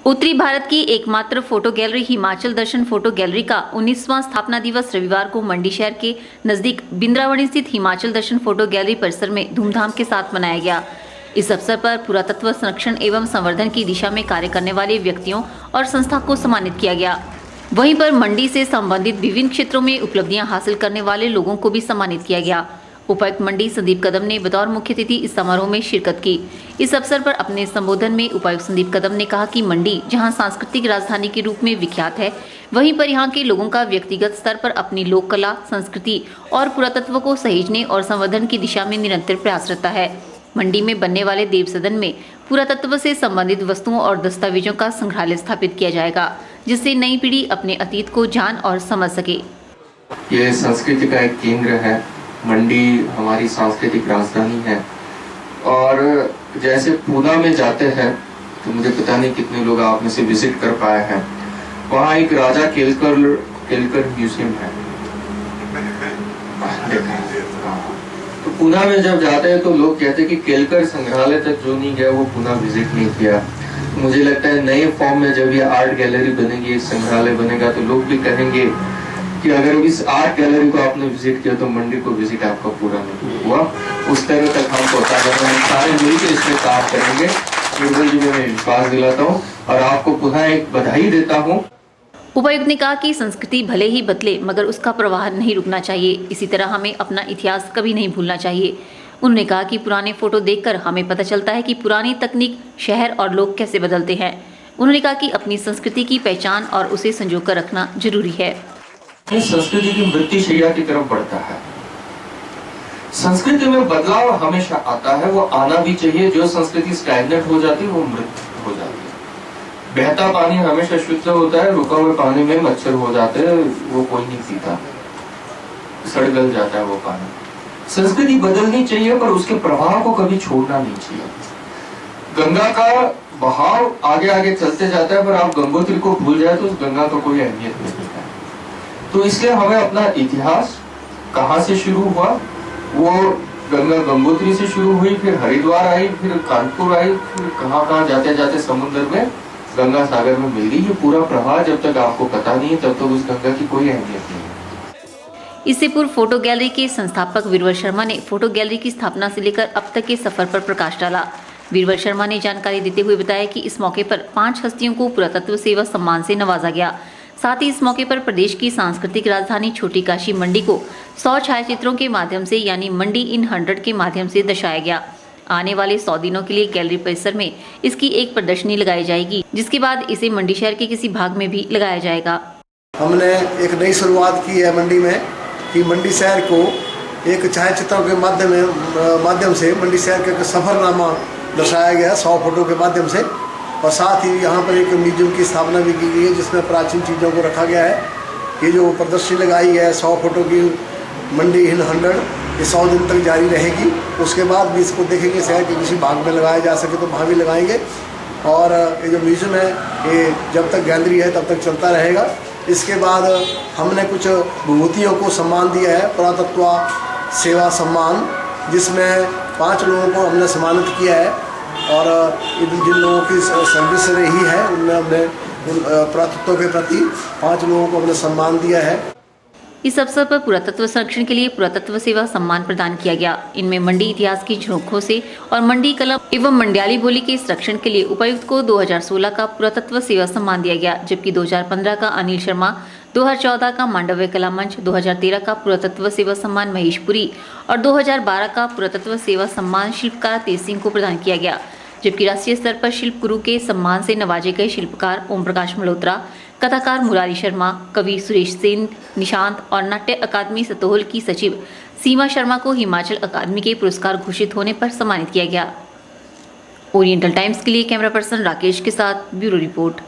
उत्तरी भारत की एकमात्र फोटो गैलरी हिमाचल दर्शन फोटो गैलरी का 19वां स्थापना दिवस रविवार को मंडी शहर के नजदीक बिंद्रावणी स्थित हिमाचल दर्शन फोटो गैलरी परिसर में धूमधाम के साथ मनाया गया। इस अवसर पर पुरातत्व संरक्षण एवं संवर्धन की दिशा में कार्य करने वाले व्यक्तियों और संस्था को सम्मानित किया गया। वहीं पर मंडी से संबंधित विभिन्न क्षेत्रों में उपलब्धियां हासिल करने वाले लोगों को भी सम्मानित किया गया। उपायुक्त मंडी संदीप कदम ने बतौर मुख्य अतिथि इस समारोह में शिरकत की। इस अवसर पर अपने संबोधन में उपायुक्त संदीप कदम ने कहा कि मंडी जहां सांस्कृतिक राजधानी के रूप में विख्यात है, वहीं पर यहां के लोगों का व्यक्तिगत स्तर पर अपनी लोक कला, संस्कृति और पुरातत्व को सहेजने और संवर्धन की दिशा में निरंतर प्रयास रहता है। मंडी में बनने वाले देव सदन में पुरातत्व से संबंधित वस्तुओं और दस्तावेजों का संग्रहालय स्थापित किया जाएगा, जिससे नई पीढ़ी अपने अतीत को जान और समझ सके। ये संस्कृति का एक केंद्र है। मंडी हमारी सांस्कृतिक राजधानी है और जैसे पूना में जाते हैं तो मुझे पता नहीं कितने लोग आप में से विजिट कर पाए हैं। वहाँ एक राजा केलकर म्यूजियम है। तो पूना में जब जाते हैं तो लोग कहते हैं कि केलकर संग्रहालय तक जो नहीं गया वो पूना विजिट नहीं किया। मुझे लगता है नए फॉर्म में जब ये आर्ट गैलरी बनेगी, एक संग्रहालय बनेगा, तो लोग भी कहेंगे कि अगर इस आर्ट गैलरी को आपने विजिट किया तो मंडी को विजिट आपका पूरा नहीं हुआ। उस तरह तक हम पहुंचा कर हम सारे मिलकर इसमें काम करेंगे। केवल जी मैं विश्वास दिलाता हूँ और आपको पुनः एक बधाई देता हूँ। उपायुक्त ने कहा कि संस्कृति भले ही बदले मगर उसका प्रवाह नहीं रुकना चाहिए। इसी तरह हमें अपना इतिहास कभी नहीं भूलना चाहिए। उन्होंने कहा कि पुराने फोटो देखकर हमें पता चलता है कि पुरानी तकनीक, शहर और लोग कैसे बदलते हैं। उन्होंने कहा कि अपनी संस्कृति की पहचान और उसे संजो कर रखना जरूरी है। संस्कृति की मृत्युशैया की तरफ बढ़ता है। संस्कृति में बदलाव हमेशा आता है, वो आना भी चाहिए। जो संस्कृति स्टैग्नेंट हो जाती है वो मृत हो जाती है। बहता पानी हमेशा शुद्ध होता है, रुका हुए पानी में मच्छर हो जाते हैं, वो कोई नहीं पीता, सड़ गल जाता है वो पानी। संस्कृति बदलनी चाहिए पर उसके प्रभाव को कभी छोड़ना नहीं चाहिए। गंगा का बहाव आगे आगे चलते जाता है, पर आप गंगोत्री को भूल जाए तो उस गंगा का कोई अहमियत नहीं है। तो इसलिए हमें अपना इतिहास कहाँ से शुरू हुआ, वो गंगा गंगोत्री से शुरू हुई, फिर हरिद्वार आई, फिर कानपुर आई, फिर कहाँ जाते जाते समुद्र में गंगा सागर में मिल गई। ये पूरा प्रवाह जब तक आपको पता नहीं है तब तक उस गंगा की कोई अहमियत नहीं है। इससे पूर्व फोटो गैलरी के संस्थापक वीरवर शर्मा ने फोटो गैलरी की स्थापना से लेकर अब तक के सफर पर प्रकाश डाला। वीरवर शर्मा ने जानकारी देते हुए बताया कि इस मौके पर 5 हस्तियों को पुरातत्व सेवा सम्मान से नवाजा गया। साथ ही इस मौके पर प्रदेश की सांस्कृतिक राजधानी छोटी काशी मंडी को 100 छायाचित्रों के माध्यम से यानी मंडी इन 100 के माध्यम से दर्शाया गया। आने वाले 100 दिनों के लिए गैलरी परिसर में इसकी एक प्रदर्शनी लगाई जाएगी, जिसके बाद इसे मंडी शहर के किसी भाग में भी लगाया जाएगा। हमने एक नई शुरुआत की है मंडी में कि मंडी शहर को एक छायाचित्रों के माध्यम से मंडी शहर का सफरनामा दर्शाया गया 100 फोटो के माध्यम से। और साथ ही यहाँ पर एक म्यूजियम की स्थापना भी की गई है जिसमें प्राचीन चीज़ों को रखा गया है। ये जो प्रदर्शनी लगाई है 100 फोटो की मंडी इन 100, ये 100 दिन तक जारी रहेगी। उसके बाद भी इसको देखेंगे शहर के किसी भाग में लगाया जा सके तो वहाँ भी लगाएंगे। और ये जो म्यूजियम है ये जब तक गैलरी है तब तक चलता रहेगा। इसके बाद हमने कुछ विभूतियों को सम्मान दिया है, पुरातत्व सेवा सम्मान, जिसमें 5 लोगों को हमने सम्मानित किया है। और जिन लोगों की सर्विस रही है उनमें हमने पुरातत्व के प्रति 5 लोगों को हमने सम्मान दिया है। इस अवसर पर पुरातत्व संरक्षण के लिए पुरातत्व सेवा सम्मान प्रदान किया गया। इनमें मंडी इतिहास की झरोखों से और मंडी कला एवं मंडियाली बोली के संरक्षण के लिए उपायुक्त को 2016 का पुरातत्व सेवा सम्मान दिया गया, जबकि 2015 का अनिल शर्मा, 2014 का मांडव्य कला मंच, 2013 का पुरातत्व सेवा सम्मान महेशपुरी और 2012 का पुरातत्व सेवा सम्मान शिल्पकार तेज सिंह को प्रदान किया गया। जबकि राष्ट्रीय स्तर पर शिल्प गुरु के सम्मान से नवाजे गए शिल्पकार ओम प्रकाश मल्होत्रा, कथाकार मुरारी शर्मा, कवि सुरेश सेन, निशांत और नाट्य अकादमी सतोहल की सचिव सीमा शर्मा को हिमाचल अकादमी के पुरस्कार घोषित होने पर सम्मानित किया गया। ओरिएंटल टाइम्स के लिए कैमरा पर्सन राकेश के साथ ब्यूरो रिपोर्ट।